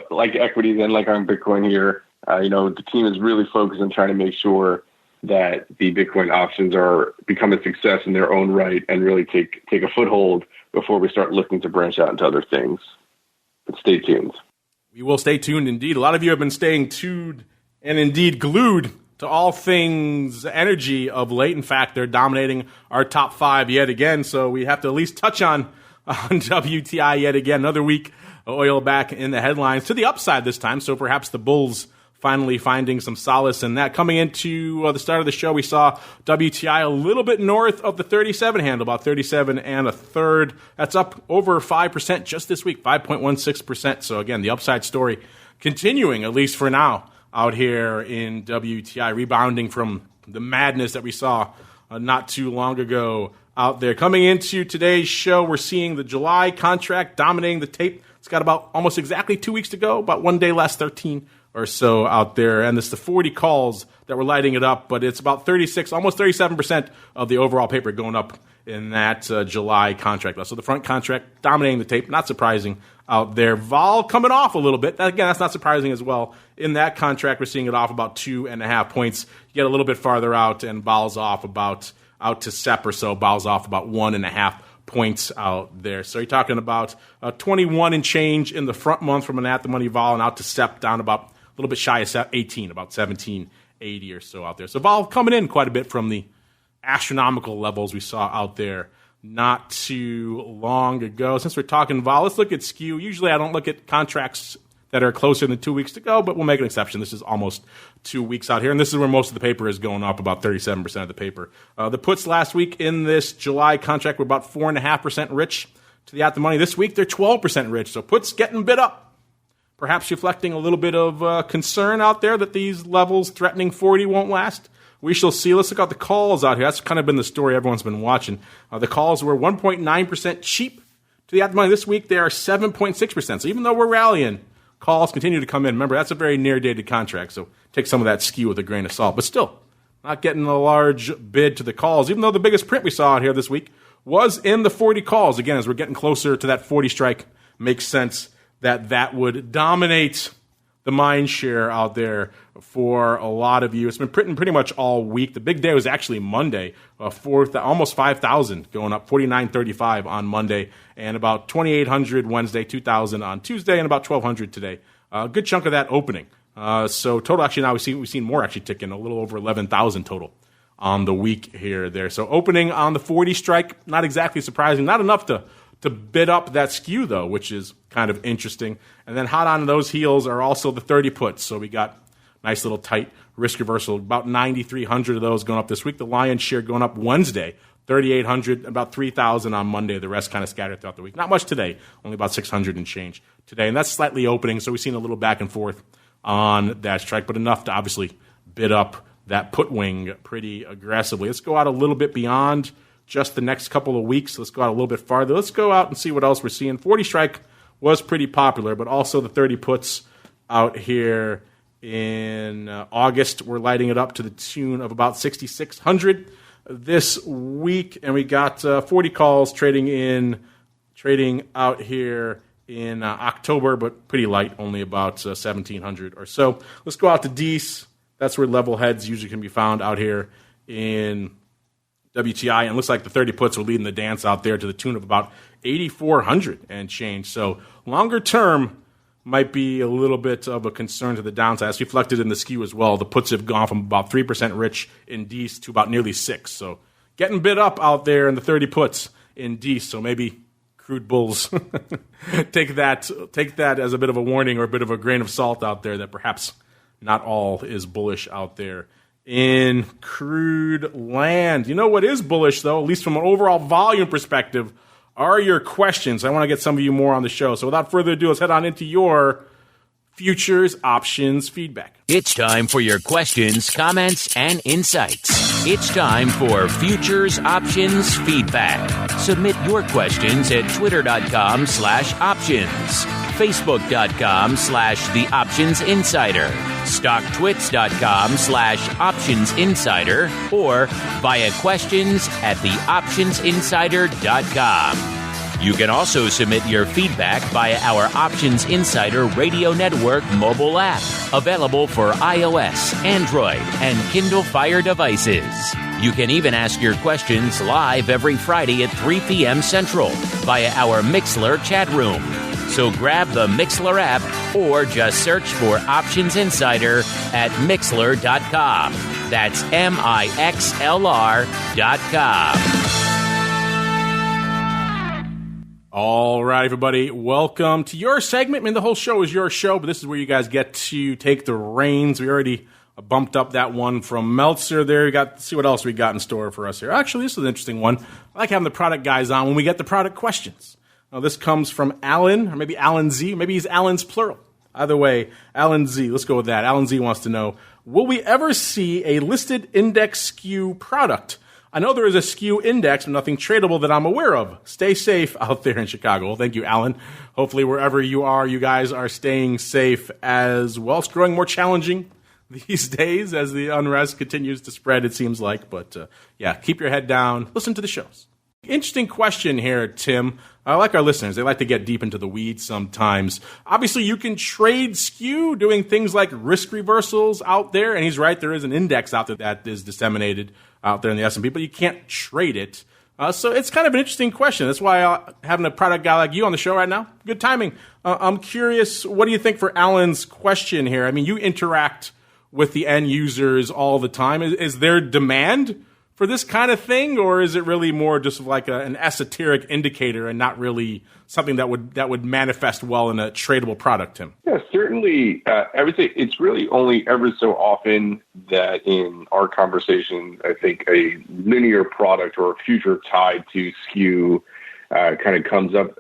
Like equities and like on Bitcoin here, the team is really focused on trying to make sure that the Bitcoin options become a success in their own right and really take a foothold before we start looking to branch out into other things. But stay tuned. We will stay tuned indeed. A lot of you have been staying tuned and indeed glued to all things energy of late. In fact, they're dominating our top 5 yet again, so we have to at least touch on WTI yet again. Another week, oil back in the headlines to the upside this time, so perhaps the bulls finally finding some solace in that. Coming into the start of the show, we saw WTI a little bit north of the 37 handle, about 37 and a third. That's up over 5% just this week, 5.16%. So again, the upside story continuing, at least for now, out here in WTI, rebounding from the madness that we saw not too long ago out there. Coming into today's show, we're seeing the July contract dominating the tape. It's got about almost exactly 2 weeks to go, about 1 day less, 13 or so out there. And it's the 40 calls that were lighting it up, but it's about 36, almost 37% of the overall paper going up in that July contract. So the front contract dominating the tape, not surprising out there. Vol coming off a little bit. Again, that's not surprising as well. In that contract, we're seeing it off about 2.5 points. You get a little bit farther out, and Vol's off about out to SEP or so. Vol's off about 1.5 points out there. So you're talking about 21 and change in the front month from an at-the-money vol, and out to SEP down about a little bit shy of 18, about 1780 or so out there. So vol coming in quite a bit from the astronomical levels we saw out there not too long ago. Since we're talking vol, let's look at skew. Usually I don't look at contracts that are closer than 2 weeks to go, but we'll make an exception. This is almost 2 weeks out here, and this is where most of the paper is going up, about 37% of the paper. The puts last week in this July contract were about 4.5% rich to the at-the-money. This week, they're 12% rich, so puts getting bid up. Perhaps reflecting a little bit of concern out there that these levels threatening 40 won't last. We shall see. Let's look at the calls out here. That's kind of been the story everyone's been watching. The calls were 1.9% cheap to the at-the-money. This week, they are 7.6%. So even though we're rallying, calls continue to come in. Remember, that's a very near-dated contract, so take some of that skew with a grain of salt. But still, not getting a large bid to the calls, even though the biggest print we saw out here this week was in the 40 calls. Again, as we're getting closer to that 40 strike, makes sense that that would dominate the mind share out there for a lot of you. It's been printing pretty much all week. The big day was actually Monday, almost 5,000 going up, 49.35 on Monday, and about 2,800 Wednesday, 2,000 on Tuesday, and about 1,200 today. A good chunk of that opening. So total, actually, now we've seen more actually tick in, a little over 11,000 total on the week here there. So opening on the 40 strike, not exactly surprising, not enough to bid up that skew, though, which is kind of interesting. And then hot on those heels are also the 30 puts. So we got nice little tight risk reversal, about 9,300 of those going up this week. The lion's share going up Wednesday, 3,800, about 3,000 on Monday. The rest kind of scattered throughout the week. Not much today, only about 600 and change today. And that's slightly opening, so we've seen a little back and forth on that strike, but enough to obviously bid up that put wing pretty aggressively. Let's go out a little bit beyond just the next couple of weeks. Let's go out a little bit farther. Let's go out and see what else we're seeing. 40 strike was pretty popular, but also the 30 puts out here in August. We're lighting it up to the tune of about 6,600 this week, and we got 40 calls trading out here in October, but pretty light, only about 1,700 or so. Let's go out to Dees. That's where level heads usually can be found out here in WTI, and it looks like the 30 puts are leading the dance out there to the tune of about 8,400 and change. So longer term might be a little bit of a concern to the downside. As reflected in the skew as well, the puts have gone from about 3% rich in Dees to about nearly 6%. So getting bid up out there in the 30 puts in Dees. So maybe crude bulls take that as a bit of a warning or a bit of a grain of salt out there that perhaps not all is bullish out there in crude land. You know what is bullish, though, at least from an overall volume perspective, are your questions. I want to get some of you more on the show. So without further ado, let's head on into your futures options feedback. It's time for your questions, comments, and insights. It's time for Futures Options Feedback. Submit your questions at twitter.com/options, facebook.com/The Options Insider, stocktwits.com/Options Insider, or via questions at theoptionsinsider.com. You can also submit your feedback via our Options Insider Radio Network mobile app, available for iOS, Android, and Kindle Fire devices. You can even ask your questions live every Friday at 3 p.m. Central via our Mixlr chat room. So grab the Mixlr app or just search for Options Insider at Mixlr.com. That's MIXLR.com. All right, everybody, welcome to your segment. I mean, the whole show is your show, but this is where you guys get to take the reins. We already bumped up that one from Meltzer there. See what else we got in store for us here. Actually, this is an interesting one. I like having the product guys on when we get the product questions. Now, this comes from Alan, or maybe Alan Z. Maybe he's Alan's plural. Either way, Alan Z. Let's go with that. Alan Z wants to know, will we ever see a listed index SKU product? I know there is a SKU index, but nothing tradable that I'm aware of. Stay safe out there in Chicago. Well, thank you, Alan. Hopefully, wherever you are, you guys are staying safe as well. It's growing more challenging these days as the unrest continues to spread, it seems like. But, yeah, keep your head down. Listen to the shows. Interesting question here, Tim. I like our listeners. They like to get deep into the weeds sometimes. Obviously, you can trade SKU doing things like risk reversals out there. And he's right, there is an index out there that is disseminated out there in the S&P, but you can't trade it. So it's kind of an interesting question. That's why having a product guy like you on the show right now, good timing. I'm curious, what do you think for Alan's question here? I mean, you interact with the end users all the time. Is there demand for this kind of thing, or is it really more just like an esoteric indicator and not really something that would manifest well in a tradable product, Tim? Yeah, certainly. I would say it's really only ever so often that in our conversation, I think a linear product or a future tied to SKU kind of comes up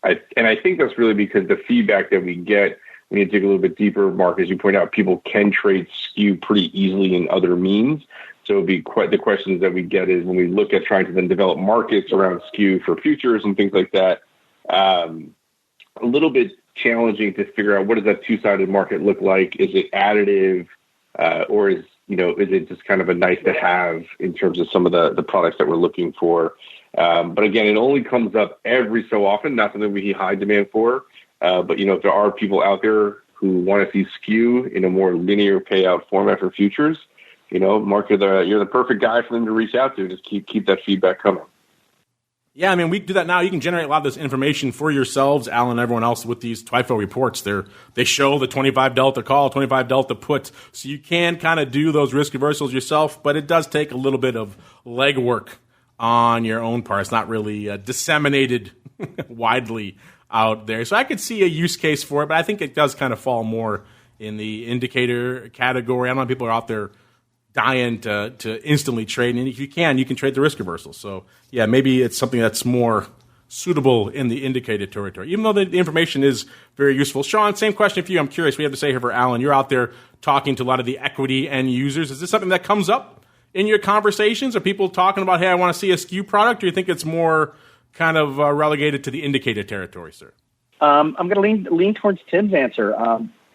I think that's really because the feedback that we get when you dig a little bit deeper, Mark, as you point out, people can trade SKU pretty easily in other means. So it'd be quite the questions that we get is when we look at trying to then develop markets around SKU for futures and things like that, a little bit challenging to figure out what does that two-sided market look like? Is it additive, or is it just kind of a nice to have in terms of some of the products that we're looking for? But again, it only comes up every so often, not something we see high demand for. But if there are people out there who want to see SKU in a more linear payout format for futures, Mark, you're the perfect guy for them to reach out to. Just keep that feedback coming. Yeah, I mean, we do that now. You can generate a lot of this information for yourselves, Alan, and everyone else with these TWIFO reports. They show the 25 delta call, 25 delta put, so you can kind of do those risk reversals yourself, but it does take a little bit of legwork on your own part. It's not really disseminated widely out there. So I could see a use case for it, but I think it does kind of fall more in the indicator category. I don't know if people are out there dying to instantly trade, and if you can trade the risk reversal. So yeah, maybe it's something that's more suitable in the indicator territory, even though the information is very useful. Sean, same question for you. I'm curious. We have to say here for Alan, you're out there talking to a lot of the equity end users. Is this something that comes up in your conversations? Are people talking about, hey, I want to see a SKU product, or do you think it's more kind of relegated to the indicator territory, sir? I'm going to lean towards Tim's answer.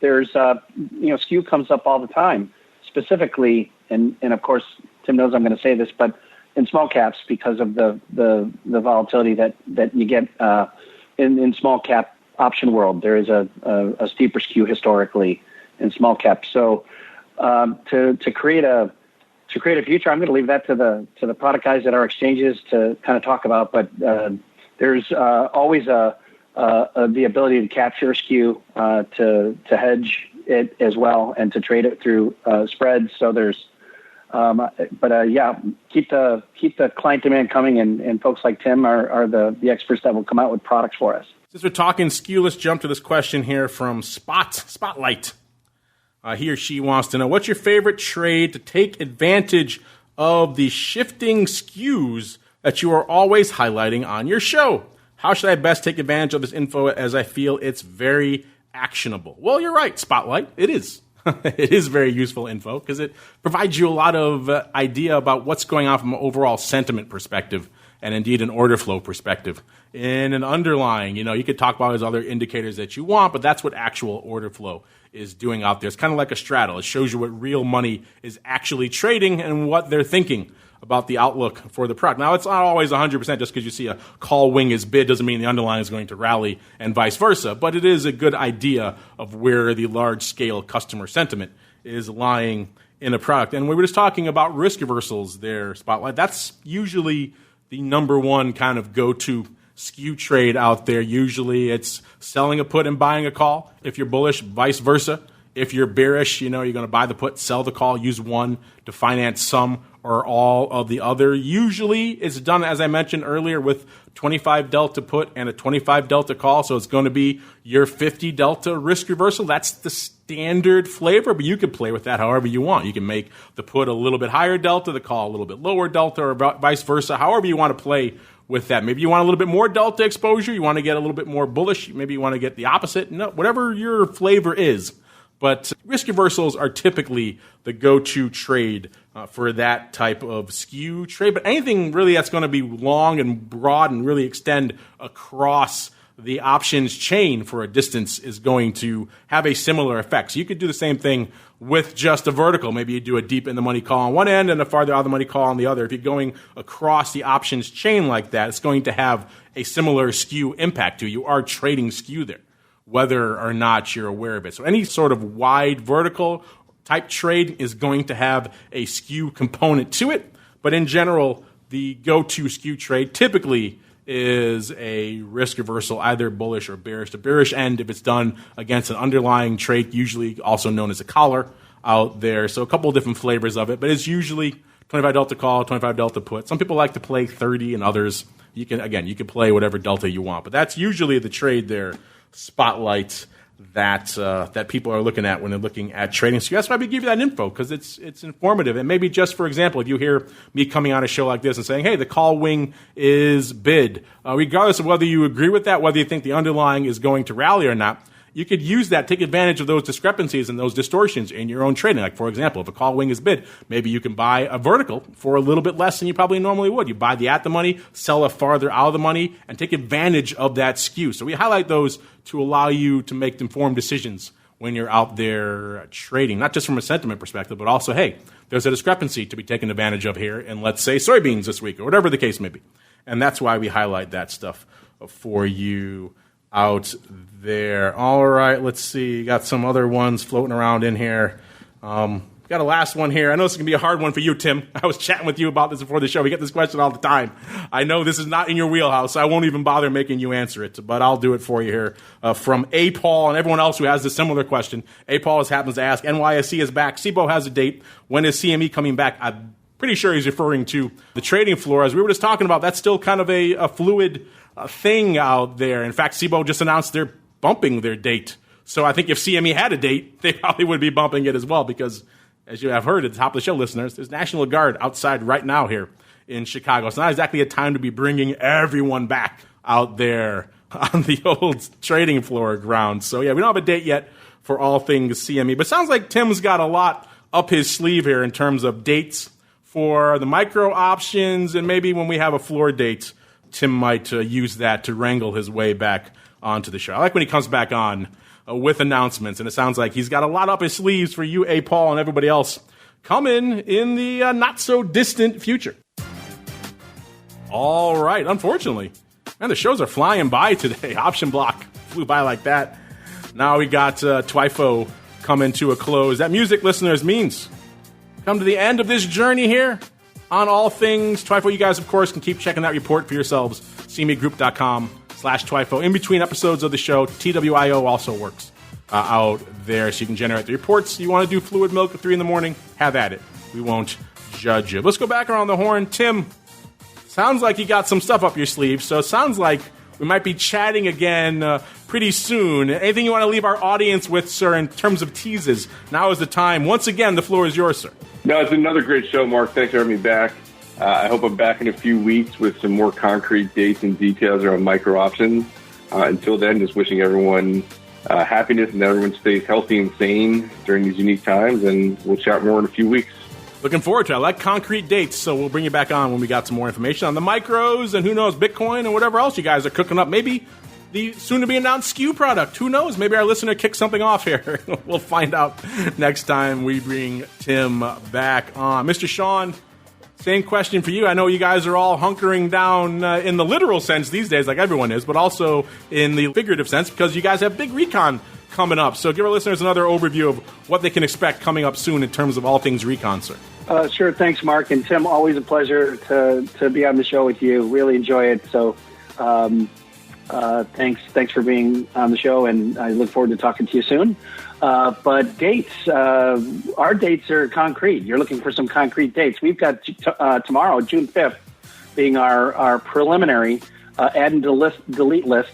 There's SKU comes up all the time, specifically, and of course Tim knows I'm going to say this, but in small caps, because of the volatility that you get in small cap option world, there is a steeper SKU historically in small cap. So to create a future, I'm going to leave that to the product guys at our exchanges to kind of talk about. But there's always the ability to capture SKU, to hedge it as well, and to trade it through spreads. So there's, keep the client demand coming, and folks like Tim are the experts that will come out with products for us. Since we're talking SKU, let's jump to this question here from Spotlight. He or she wants to know, what's your favorite trade to take advantage of the shifting skews that you are always highlighting on your show? How should I best take advantage of this info as I feel it's very actionable? Well, you're right, Spotlight. It is. It is very useful info because it provides you a lot of idea about what's going on from an overall sentiment perspective and indeed an order flow perspective. In an underlying, you could talk about those other indicators that you want, but that's what actual order flow is doing out there. It's kind of like a straddle. It shows you what real money is actually trading and what they're thinking about the outlook for the product. Now, it's not always 100% just because you see a call wing is bid doesn't mean the underlying is going to rally and vice versa, but it is a good idea of where the large-scale customer sentiment is lying in a product. And we were just talking about risk reversals there, Spotlight. That's usually the number one kind of go-to skew trade out there. Usually it's selling a put and buying a call. If you're bullish, vice versa. If you're bearish, you're going to buy the put, sell the call, use one to finance some or all of the other. Usually it's done, as I mentioned earlier, with 25 delta put and a 25 delta call. So it's going to be your 50 delta risk reversal. That's the standard flavor, but you can play with that however you want. You can make the put a little bit higher delta, the call a little bit lower delta, or vice versa, however you want to play with that. Maybe you want a little bit more delta exposure. You want to get a little bit more bullish. Maybe you want to get the opposite. No, whatever your flavor is. But risk reversals are typically the go-to trade for that type of skew trade. But anything really that's going to be long and broad and really extend across the options chain for a distance is going to have a similar effect. So you could do the same thing with just a vertical. Maybe you do a deep in the money call on one end and a farther out of the money call on the other. If you're going across the options chain like that, it's going to have a similar skew impact to you. You are trading skew there, whether or not you're aware of it. So any sort of wide vertical type trade is going to have a skew component to it. But in general, the go-to skew trade typically is a risk reversal, either bullish or bearish. The bearish end, if it's done against an underlying trade, usually also known as a collar out there. So a couple of different flavors of it, but it's usually 25 delta call, 25 delta put. Some people like to play 30 and others. You can play whatever delta you want, but that's usually the trade there, Spotlight, that people are looking at when they're looking at trading. So that's why we give you that info, because it's informative. And maybe just, for example, if you hear me coming on a show like this and saying, hey, the call wing is bid, regardless of whether you agree with that, whether you think the underlying is going to rally or not, you could use that, take advantage of those discrepancies and those distortions in your own trading. Like, for example, if a call wing is bid, maybe you can buy a vertical for a little bit less than you probably normally would. You buy the at the money, sell a farther out of the money, and take advantage of that skew. So we highlight those to allow you to make informed decisions when you're out there trading, not just from a sentiment perspective, but also, hey, there's a discrepancy to be taken advantage of here in, let's say, soybeans this week or whatever the case may be. And that's why we highlight that stuff for you out there. All right, let's see. Got some other ones floating around in here. Got a last one here. I know this is going to be a hard one for you, Tim. I was chatting with you about this before the show. We get this question all the time. I know this is not in your wheelhouse, so I won't even bother making you answer it, but I'll do it for you here. From A. Paul and everyone else who has a similar question. A. Paul happens to ask, NYSE is back. SIBO has a date. When is CME coming back? I'm pretty sure he's referring to the trading floor. As we were just talking about, that's still kind of a fluid thing out there. In fact, SIBO just announced they're bumping their date. So I think if CME had a date, they probably would be bumping it as well because, as you have heard at the top of the show, listeners, there's National Guard outside right now here in Chicago. It's not exactly a time to be bringing everyone back out there on the old trading floor ground. So, yeah, we don't have a date yet for all things CME. But it sounds like Tim's got a lot up his sleeve here in terms of dates for the micro options, and maybe when we have a floor date, Tim might use that to wrangle his way back onto the show. I like when he comes back on with announcements, and it sounds like he's got a lot up his sleeves for you, A. Paul, and everybody else coming in the not-so-distant future. All right, unfortunately, man, the shows are flying by today. Option block flew by like that. Now we got TWIFO coming to a close. That music, listeners, means come to the end of this journey here on all things TWIFO. You guys, of course, can keep checking that report for yourselves. CMEgroup.com/TWIFO. In between episodes of the show, TWIO also works out there, so you can generate the reports. You want to do fluid milk at 3 in the morning? Have at it. We won't judge you. Let's go back around the horn. Tim, sounds like you got some stuff up your sleeve, so it sounds like we might be chatting again pretty soon. Anything you want to leave our audience with, sir, in terms of teases? Now is the time. Once again, the floor is yours, sir. No, it's another great show, Mark. Thanks for having me back. I hope I'm back in a few weeks with some more concrete dates and details around micro options. Until then, just wishing everyone happiness and that everyone stays healthy and sane during these unique times, and we'll chat more in a few weeks. Looking forward to it. I like concrete dates, so we'll bring you back on when we got some more information on the micros and who knows, Bitcoin and whatever else you guys are cooking up. Maybe the soon-to-be-announced SKU product. Who knows? Maybe our listener kicked something off here. We'll find out next time we bring Tim back on. Mr. Sean, same question for you. I know you guys are all hunkering down in the literal sense these days, like everyone is, but also in the figurative sense because you guys have big recon coming up. So give our listeners another overview of what they can expect coming up soon in terms of all things recon, sir. Sure. Thanks, Mark. And Tim, always a pleasure to be on the show with you. Really enjoy it. So thanks for being on the show, and I look forward to talking to you soon. But dates, our dates are concrete. You're looking for some concrete dates. We've got tomorrow, June 5th, being our preliminary add and delete list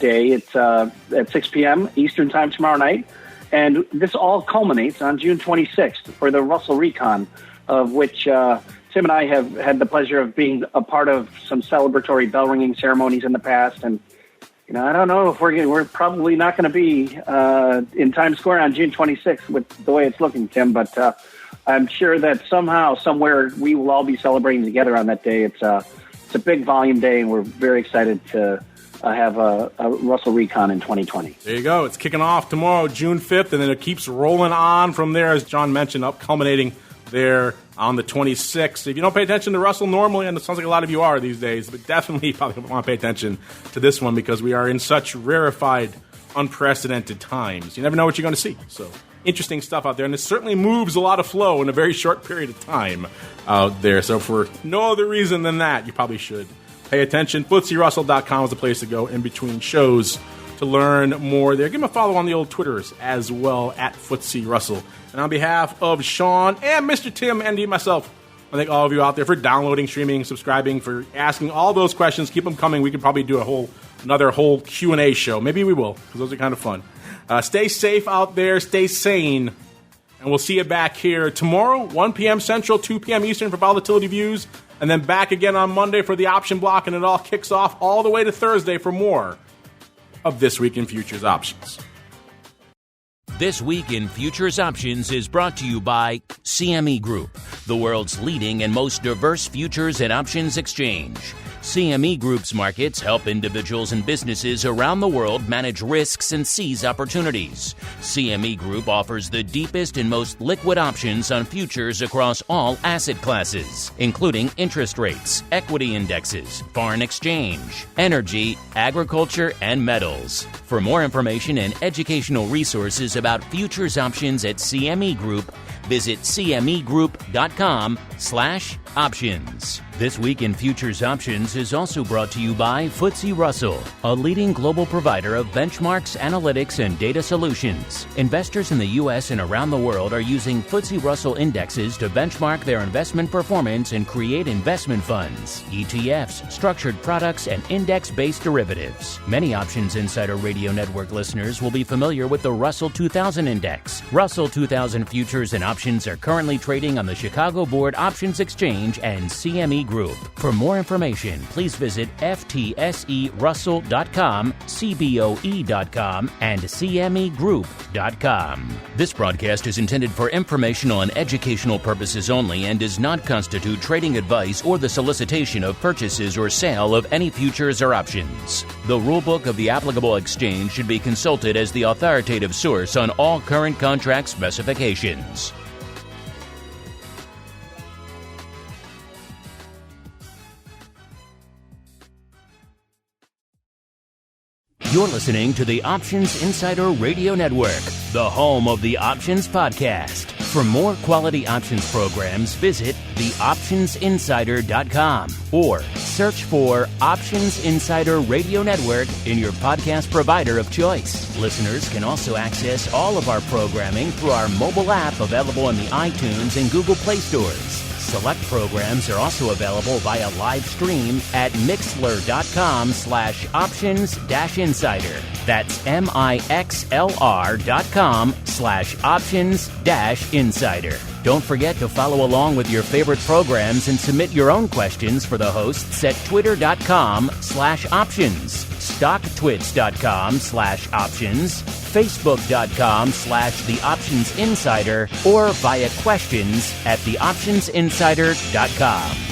day. It's at 6 p.m. Eastern time tomorrow night. And this all culminates on June 26th for the Russell Recon, of which Tim and I have had the pleasure of being a part of some celebratory bell ringing ceremonies in the past. And I don't know if we're probably not going to be in Times Square on June 26th with the way it's looking, Tim. But I'm sure that somehow, somewhere, we will all be celebrating together on that day. It's a big volume day, and we're very excited to have a Russell Recon in 2020. There you go. It's kicking off tomorrow, June 5th, and then it keeps rolling on from there, as John mentioned, up culminating there on the 26th. If you don't pay attention to Russell normally, and it sounds like a lot of you are these days, but definitely you probably want to pay attention to this one because we are in such rarefied, unprecedented times. You never know what you're going to see. So interesting stuff out there, and it certainly moves a lot of flow in a very short period of time out there. So for no other reason than that, you probably should pay attention. FTSERussell.com is the place to go in between shows to learn more there. Give them a follow on the old Twitters as well, at FTSE Russell. And on behalf of Sean and Mr. Tim and myself, I thank all of you out there for downloading, streaming, subscribing, for asking all those questions. Keep them coming. We could probably do another whole Q&A show. Maybe we will, because those are kind of fun. Stay safe out there. Stay sane. And we'll see you back here tomorrow, 1 p.m. Central, 2 p.m. Eastern for Volatility Views. And then back again on Monday for the option block. And it all kicks off all the way to Thursday for more of This Week in Futures Options. This Week in Futures Options is brought to you by CME Group, the world's leading and most diverse futures and options exchange. CME Group's markets help individuals and businesses around the world manage risks and seize opportunities. CME Group offers the deepest and most liquid options on futures across all asset classes, including interest rates, equity indexes, foreign exchange, energy, agriculture, and metals. For more information and educational resources about futures options at CME Group, visit cmegroup.com/options. This Week in Futures Options is also brought to you by FTSE Russell, a leading global provider of benchmarks, analytics, and data solutions. Investors in the U.S. and around the world are using FTSE Russell indexes to benchmark their investment performance and create investment funds, ETFs, structured products, and index-based derivatives. Many Options Insider Radio Network listeners will be familiar with the Russell 2000 Index. Russell 2000 futures and options are currently trading on the Chicago Board Options Exchange and CME Group. For more information, please visit FTSERussell.com, CBOE.com, and CMEGroup.com. This broadcast is intended for informational and educational purposes only and does not constitute trading advice or the solicitation of purchases or sale of any futures or options. The rulebook of the applicable exchange should be consulted as the authoritative source on all current contract specifications. You're listening to the Options Insider Radio Network, the home of the Options Podcast. For more quality options programs, visit theoptionsinsider.com or search for Options Insider Radio Network in your podcast provider of choice. Listeners can also access all of our programming through our mobile app available in the iTunes and Google Play stores. Select programs are also available via live stream at mixlr.com/options-insider. That's mixlr.com/options-insider. Don't forget to follow along with your favorite programs and submit your own questions for the hosts at twitter.com/options, stocktwits.com/options, facebook.com/theoptionsinsider, or via questions@theoptionsinsider.com.